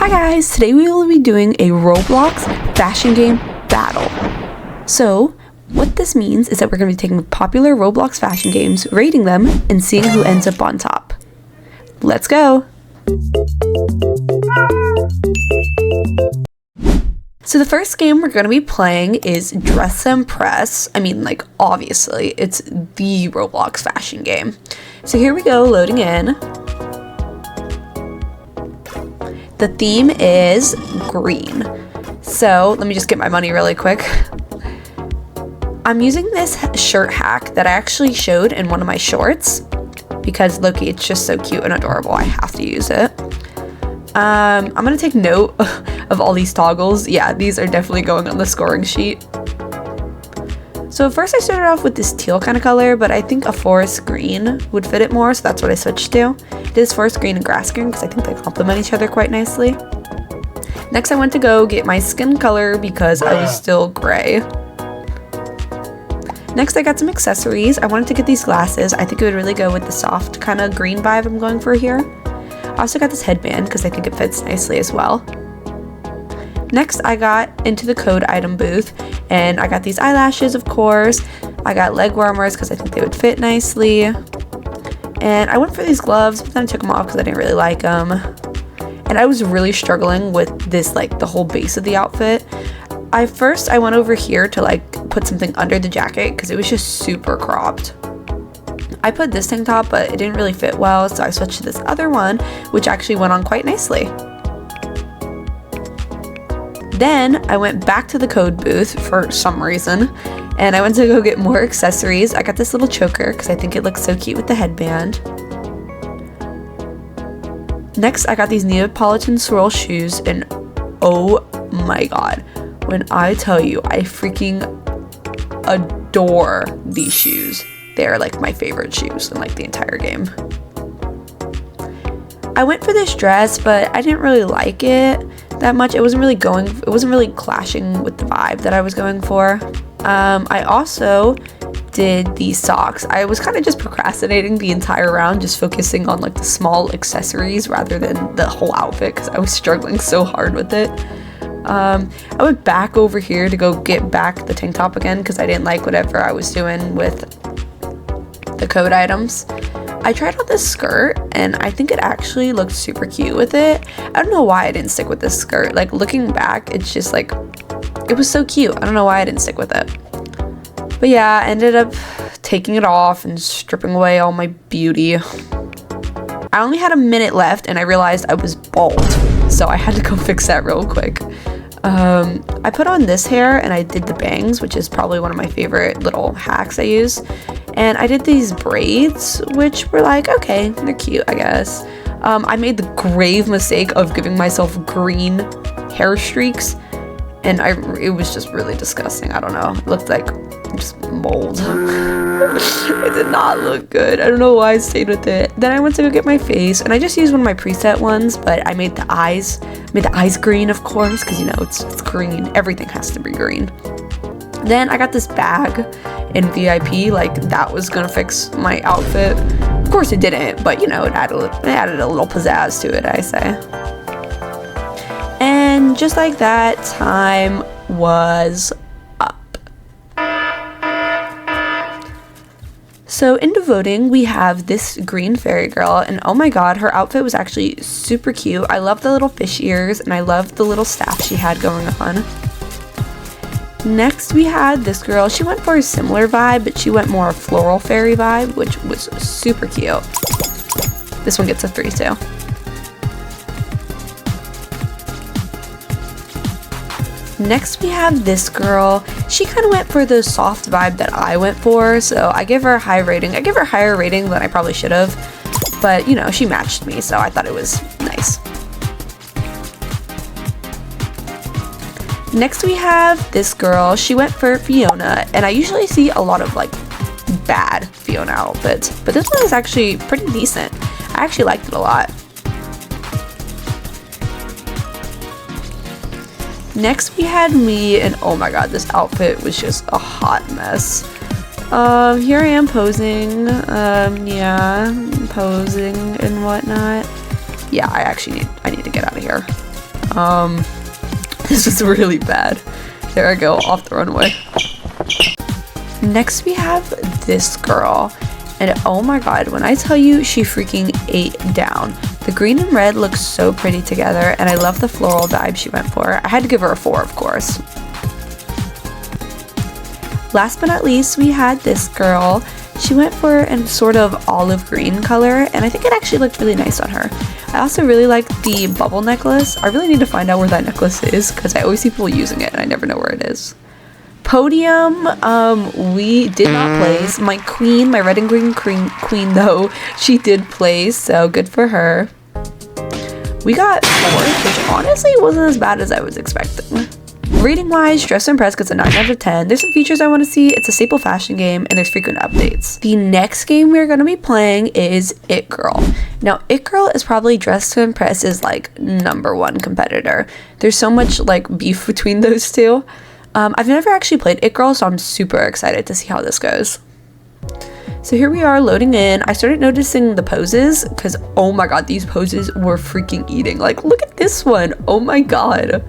Hi guys, today we will be doing a Roblox fashion game battle. So, what this means is that we're going to be taking popular Roblox fashion games, rating them, and seeing who ends up on top. Let's go! So the first game we're going to be playing is Dress and Press. I mean, like, obviously, it's the Roblox fashion game. So here we go, loading in. The theme is green. So let me just get my money really quick. I'm using this shirt hack that I actually showed in one of my shorts because Loki, it's just so cute and adorable. I have to use it. I'm gonna take note of all these toggles. Yeah, these are definitely going on the scoring sheet. So first I started off with this teal kind of color, but I think a forest green would fit it more, so that's what I switched to. It is forest green and grass green because I think they complement each other quite nicely. Next I went to go get my skin color because I was still gray. Next I got some accessories. I wanted to get these glasses. I think it would really go with the soft kind of green vibe I'm going for here. I also got this headband because I think it fits nicely as well. Next, I got into the code item booth, and I got these eyelashes, of course. I got leg warmers because I think they would fit nicely. And I went for these gloves, but then I took them off because I didn't really like them. And I was really struggling with this, like, the whole base of the outfit. First, I went over here to, like, put something under the jacket because it was just super cropped. I put this tank top, but it didn't really fit well, so I switched to this other one, which actually went on quite nicely. Then I went back to the code booth for some reason, and I went to go get more accessories. I got this little choker because I think it looks so cute with the headband. Next, I got these Neapolitan swirl shoes, and oh my god, when I tell you, I freaking adore these shoes. They're like my favorite shoes in like the entire game. I went for this dress, but I didn't really like it that much. It wasn't really clashing with the vibe that I was going for. I also did these socks. I was kind of just procrastinating the entire round, just focusing on like the small accessories rather than the whole outfit because I was struggling so hard with it. I went back over here to go get back the tank top again because I didn't like whatever I was doing with the code items. I tried on this skirt and I think it actually looked super cute with it. I don't know why I didn't stick with this skirt. Like looking back, it's just like, it was so cute. I don't know why I didn't stick with it. But yeah, I ended up taking it off and stripping away all my beauty. I only had a minute left and I realized I was bald, so I had to go fix that real quick. I put on this hair and I did the bangs, which is probably one of my favorite little hacks I use. And I did these braids, which were like, okay, they're cute, I guess. I made the grave mistake of giving myself green hair streaks, and it was just really disgusting. I don't know. It looked like just mold. It did not look good. I don't know why I stayed with it. Then I went to go get my face, and I just used one of my preset ones, but I made the eyes green, of course, because you know it's green. Everything has to be green. Then I got this bag in VIP, like that was gonna fix my outfit. Of course it didn't, but you know, it added a little pizzazz to it, I say. And just like that, time was up. So into voting, we have this green fairy girl, and oh my god, her outfit was actually super cute. I love the little fish ears, and I love the little staff she had going on. Next, we had this girl. She went for a similar vibe, but she went more floral fairy vibe, which was super cute. This one gets a 3 too. Next, we have this girl. She kind of went for the soft vibe that I went for, so I give her a high rating. I give her a higher rating than I probably should have, but you know, she matched me, so I thought it was nice. Next we have this girl. She went for Fiona, and I usually see a lot of like bad Fiona outfits, but this one is actually pretty decent. I actually liked it a lot. Next we had me, and oh my god, this outfit was just a hot mess. Here I am posing, posing and whatnot. Yeah, I need to get out of here. This was really bad. There I go, off the runway. Next we have this girl, and oh my god, when I tell you she freaking ate down. The green and red looks so pretty together, and I love the floral vibe she went for. I had to give her a 4, of course. Last but not least, we had this girl. She went for a sort of olive green color, and I think it actually looked really nice on her. I also really like the bubble necklace. I really need to find out where that necklace is because I always see people using it and I never know where it is. Podium, we did not place. My queen, my red and green queen though, she did place, so good for her. We got 4th, which honestly wasn't as bad as I was expecting. Rating wise, Dress to Impress gets a 9 out of 10. There's some features I want to see. It's a staple fashion game and there's frequent updates. The next game we're going to be playing is It Girl. Now, It Girl is probably Dress to Impress's like #1 competitor. There's so much like beef between those two. I've never actually played It Girl, so I'm super excited to see how this goes. So here we are loading in. I started noticing the poses because oh my god, these poses were freaking eating. Like, look at this one. Oh my god.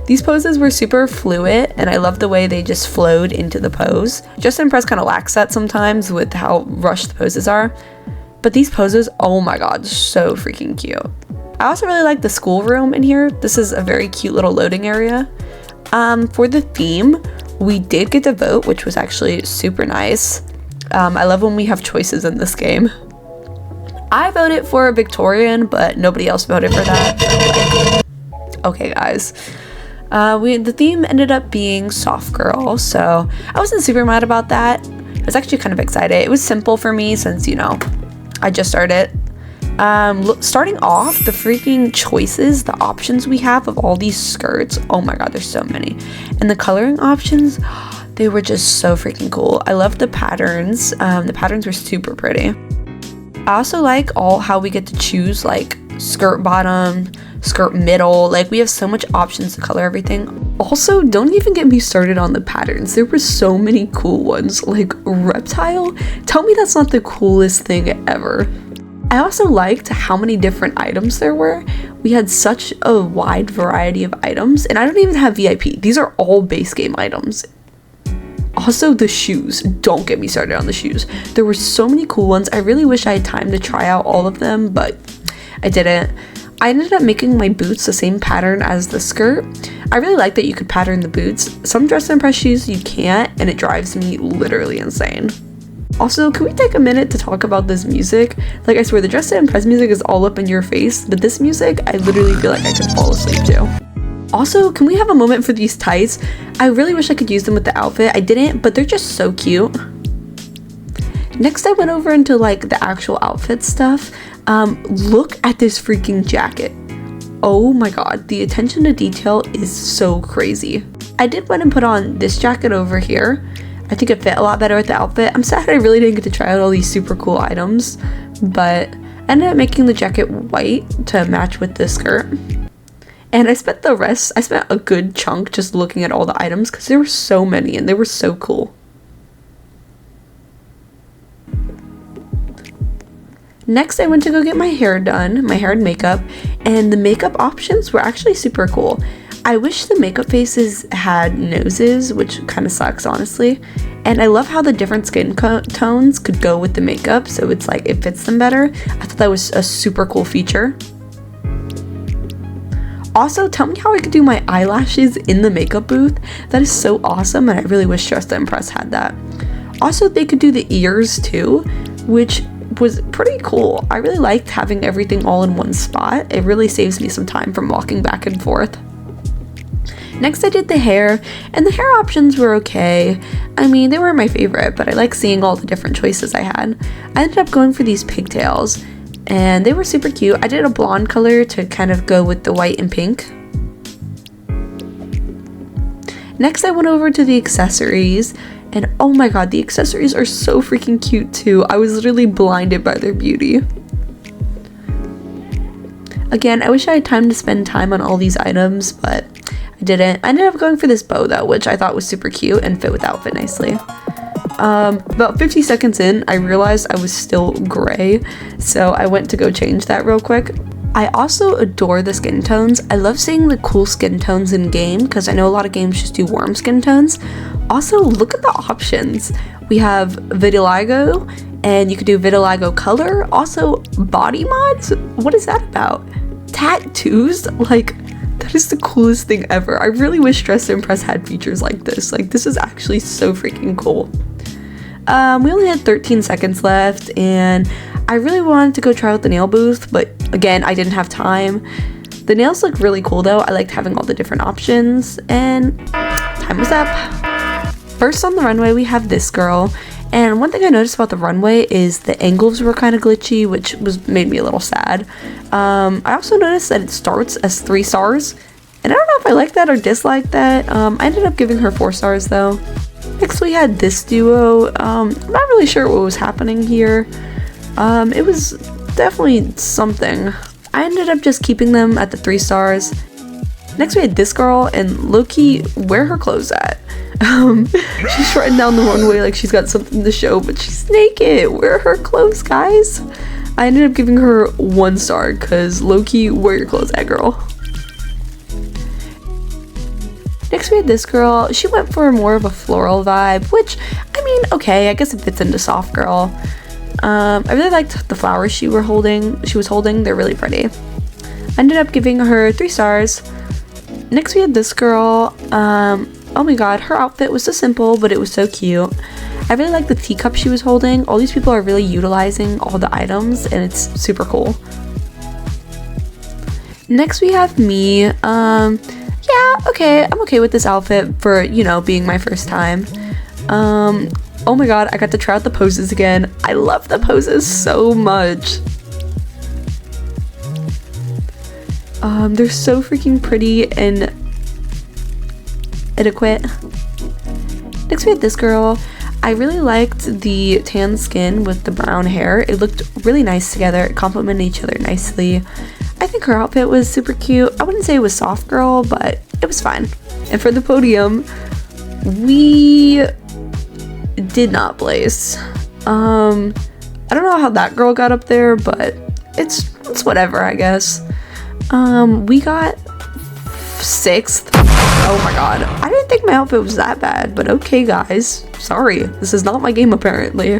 These poses were super fluid and I love the way they just flowed into the pose. Dress to Impress kind of lacks that sometimes with how rushed the poses are. But these poses, oh my god, so freaking cute. I also really like the schoolroom in here. This is a very cute little loading area. For the theme, we did get to vote, which was actually super nice. I love when we have choices in this game. I voted for Victorian, but nobody else voted for that. Okay, guys. The theme ended up being Soft Girl, so I wasn't super mad about that. I was actually kind of excited. It was simple for me since, you know, I just started. Starting off, the freaking choices, the options we have of all these skirts, oh my god, there's so many. And the coloring options, they were just so freaking cool. I love the patterns. The patterns were super pretty. I also like how we get to choose like skirt bottom, skirt middle. Like, we have so much options to color everything. Also, don't even get me started on the patterns. There were so many cool ones, like reptile. Tell me that's not the coolest thing ever. I also liked how many different items there were. We had such a wide variety of items, and I don't even have VIP. These are all base game items. Also, the shoes. Don't get me started on the shoes. There were so many cool ones. I really wish I had time to try out all of them, but I didn't. I ended up making my boots the same pattern as the skirt. I really like that you could pattern the boots. Some Dress to Impress shoes you can't, and it drives me literally insane. Also, can we take a minute to talk about this music? Like, I swear, the Dress to Impress music is all up in your face, but this music, I literally feel like I could fall asleep to. Also, can we have a moment for these tights? I really wish I could use them with the outfit. I didn't, but they're just so cute. Next, I went over into like the actual outfit stuff. Look at this freaking jacket. Oh my god, the attention to detail is so crazy. I did went and put on this jacket over here. I think it fit a lot better with the outfit. I'm sad I really didn't get to try out all these super cool items, but I ended up making the jacket white to match with the skirt. And I spent a good chunk just looking at all the items because there were so many and they were so cool. Next, I went to go get my hair done, my hair and makeup, and the makeup options were actually super cool. I wish the makeup faces had noses, which kind of sucks, honestly. And I love how the different skin tones could go with the makeup, so it's like it fits them better. I thought that was a super cool feature. Also, tell me how I could do my eyelashes in the makeup booth. That is so awesome, and I really wish Dress to Impress had that. Also, they could do the ears too, which was pretty cool. I really liked having everything all in one spot. It really saves me some time from walking back and forth. Next, I did the hair, and the hair options were okay. I mean, they were my favorite, but I like seeing all the different choices I had. I ended up going for these pigtails, and they were super cute. I did a blonde color to kind of go with the white and pink. Next, I went over to the accessories, and oh my god, the accessories are so freaking cute too. I was literally blinded by their beauty. Again, I wish I had time to spend time on all these items, but I didn't. I ended up going for this bow though, which I thought was super cute and fit with the outfit nicely. About 50 seconds in, I realized I was still gray, so I went to go change that real quick. I also adore the skin tones. I love seeing the cool skin tones in game because I know a lot of games just do warm skin tones. Also, look at the options. We have vitiligo, and you could do vitiligo color. Also, body mods. What is that about? Tattoos? Like, that is the coolest thing ever. I really wish Dress to Impress had features like this. Like, this is actually so freaking cool. We only had 13 seconds left, and I really wanted to go try out the nail booth, but again, I didn't have time. The nails look really cool though. I liked having all the different options, and time was up. First on the runway, we have this girl, and one thing I noticed about the runway is the angles were kind of glitchy, which made me a little sad. I also noticed that it starts as 3 stars, and I don't know if I like that or dislike that. I ended up giving her 4 stars though. Next we had this duo. I'm not really sure what was happening here. It was definitely something. I ended up just keeping them at the 3 stars. Next we had this girl, and low-key, where her clothes at? She's strutting down the runway like she's got something to show, but she's naked. Where are her clothes, guys? I ended up giving her 1 star because low-key, where your clothes at, girl? Next we had this girl. She went for more of a floral vibe, which, I mean, okay, I guess it fits into soft girl. I really liked the flowers she was holding. They're really pretty. I ended up giving her 3 stars. Next we had this girl. Oh my god, her outfit was so simple, but it was so cute. I really like the teacup she was holding. All these people are really utilizing all the items, and it's super cool. Next we have me. Yeah, okay, I'm okay with this outfit for, you know, being my first time. Oh my god, I got to try out the poses again. I love the poses so much. They're so freaking pretty and adequate. Next we had this girl. I really liked the tan skin with the brown hair. It looked really nice together. It complemented each other nicely. I think her outfit was super cute. I wouldn't say it was soft girl, but it was fine. And for the podium, we did not place. I don't know how that girl got up there, but it's whatever, I guess. We got 6th. Oh my god. I didn't think my outfit was that bad, but okay, guys. Sorry. This is not my game, apparently.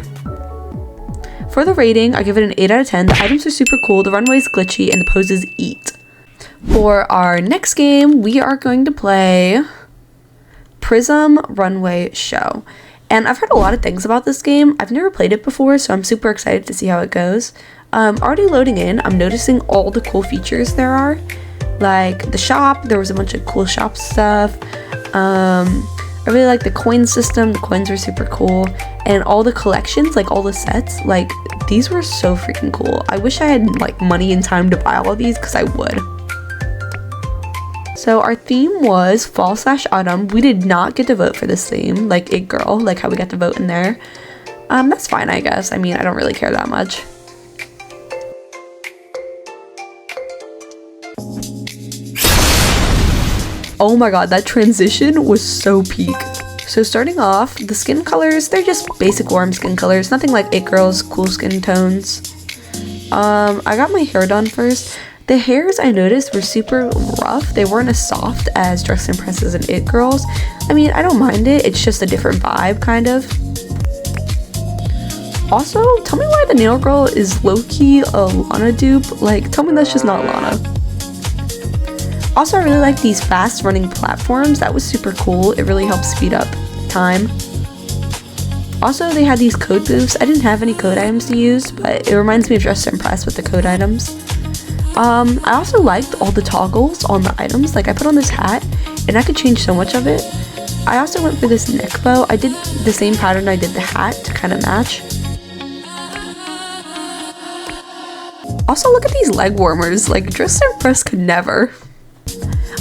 For the rating, I give it an 8 out of 10. The items are super cool, the runway is glitchy, and the poses eat. For our next game, we are going to play Prism Runway Show. And I've heard a lot of things about this game. I've never played it before, so I'm super excited to see how it goes. Already loading in, I'm noticing all the cool features there are. Like the shop, there was a bunch of cool shop stuff. I really like the coin system. The coins were super cool. And all the collections, like all the sets, like these were so freaking cool. I wish I had like money and time to buy all of these because I would. So our theme was fall/autumn. We did not get to vote for this theme, like It Girl, like how we got to vote in there. That's fine, I guess. I mean, I don't really care that much. Oh my god, that transition was so peak. So starting off, the skin colors, they're just basic warm skin colors, nothing like It Girl's cool skin tones. I got my hair done first. The hairs I noticed were super rough. They weren't as soft as Dress to Impress and It Girls. I mean, I don't mind it. It's just a different vibe, kind of. Also, tell me why the nail girl is low-key a Lana dupe. Like, tell me that's just not Lana. Also, I really like these fast-running platforms. That was super cool. It really helps speed up time. Also, they had these code booths. I didn't have any code items to use, but it reminds me of Dress to Impress with the code items. I also liked all the toggles on the items. Like, I put on this hat, and I could change so much of it. I also went for this neck bow. I did the same pattern I did the hat to kind of match. Also, look at these leg warmers. Like, Dress to Impress could never.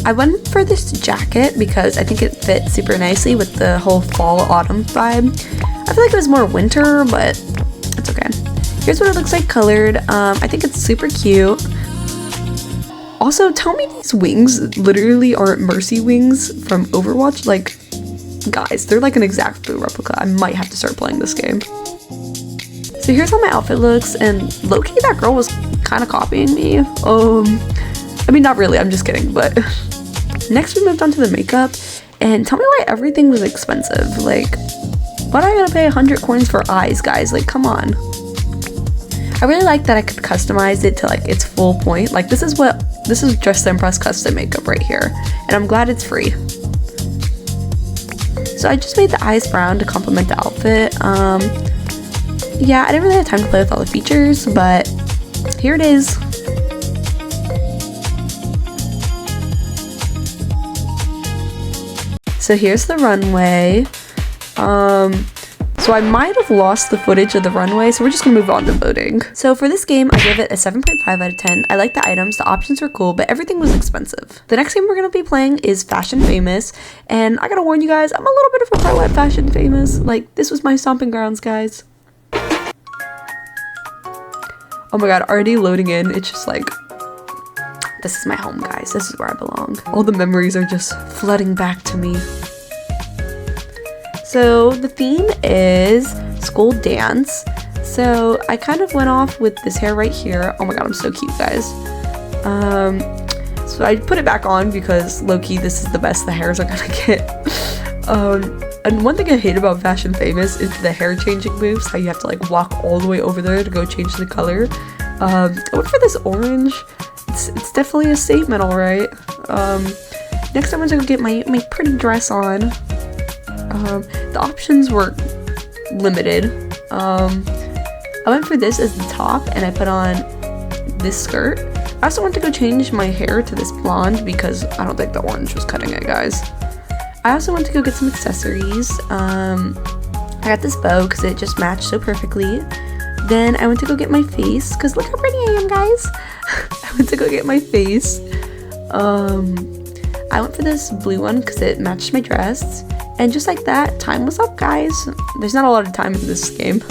I went for this jacket because I think it fit super nicely with the whole fall-autumn vibe. I feel like it was more winter, but it's okay. Here's what it looks like colored. I think it's super cute. Also, tell me these wings literally aren't Mercy wings from Overwatch. Like, guys, they're like an exact replica. I might have to start playing this game. So here's how my outfit looks, and low-key that girl was kind of copying me. I mean, not really, I'm just kidding, but next we moved on to the makeup, and tell me why everything was expensive. Like, why do I gotta pay 100 coins for eyes, guys? Like, come on. I really like that I could customize it to like its full point. Like, this is Dress to Impress custom makeup right here, and I'm glad it's free. So I just made the eyes brown to complement the outfit. Yeah, I didn't really have time to play with all the features, but here it is. So here's the runway. So I might have lost the footage of the runway, so we're just gonna move on to voting. So for this game, I gave it a 7.5 out of 10. I like the items, the options were cool, but everything was expensive. The next game we're gonna be playing is Fashion Famous, and I gotta warn you guys, I'm a little bit of a pro at Fashion Famous. Like, this was my stomping grounds, guys. Oh my god, already loading in. It's just like, this is my home, guys. This is where I belong. All the memories are just flooding back to me. So the theme is school dance. So I kind of went off with this hair right here. Oh my god, I'm so cute, guys. So I put it back on because low-key this is the best the hairs are gonna get. And one thing I hate about Fashion Famous is the hair changing moves, how you have to like walk all the way over there to go change the color. I went for this orange. It's definitely a statement, alright. Next I went to go get my pretty dress on. The options were limited. I went for this as the top, and I put on this skirt. I also went to go change my hair to this blonde because I don't think the orange was cutting it, guys. I also went to go get some accessories. I got this bow because it just matched so perfectly. Then I went to go get my face because look how pretty I am, guys. I went to go get my face. I went for this blue one because it matched my dress. And just like that, time was up, guys. There's not a lot of time in this game.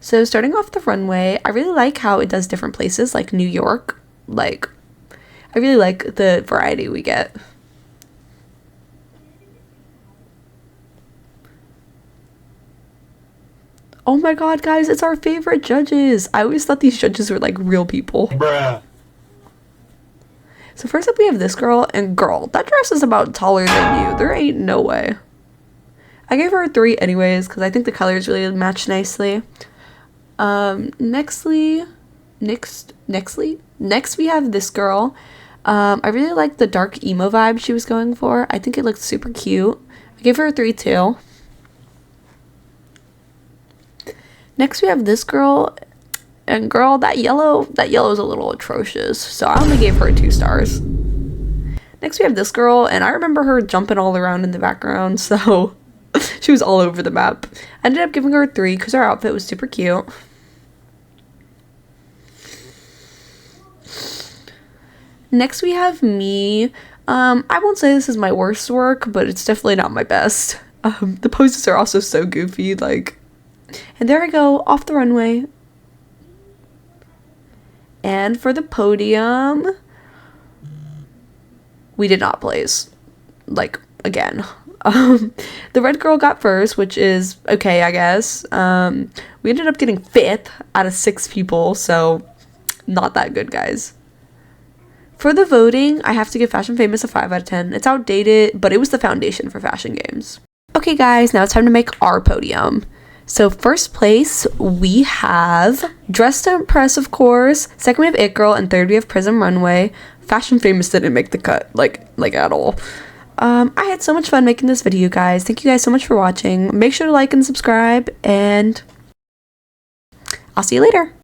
So starting off the runway, I really like how it does different places, like New York. Like, I really like the variety we get. Oh my god, guys, it's our favorite judges. I always thought these judges were like real people. Bruh. So first up we have this girl, and girl, that dress is about taller than you. There ain't no way. I gave her a 3 anyways, because I think the colors really match nicely. Next we have this girl. I really like the dark emo vibe she was going for. I think it looked super cute. I gave her a 3 too. Next we have this girl. And girl, that yellow is a little atrocious, so I only gave her 2 stars. Next we have this girl, and I remember her jumping all around in the background, so she was all over the map. I ended up giving her a 3 because her outfit was super cute. Next we have me. I won't say this is my worst work, but it's definitely not my best. The poses are also so goofy, like, and there I go, off the runway. And for the podium, we did not place. Like, again. The red girl got first, which is okay, I guess. We ended up getting 5th out of 6 people, so not that good, guys. For the voting, I have to give Fashion Famous a 5 out of 10. It's outdated, but it was the foundation for fashion games. Okay, guys, now it's time to make our podium. So first place, we have Dress to Impress, of course. Second, we have It Girl. And third, we have Prism Runway. Fashion Famous didn't make the cut, like at all. I had so much fun making this video, guys. Thank you guys so much for watching. Make sure to like and subscribe, and I'll see you later.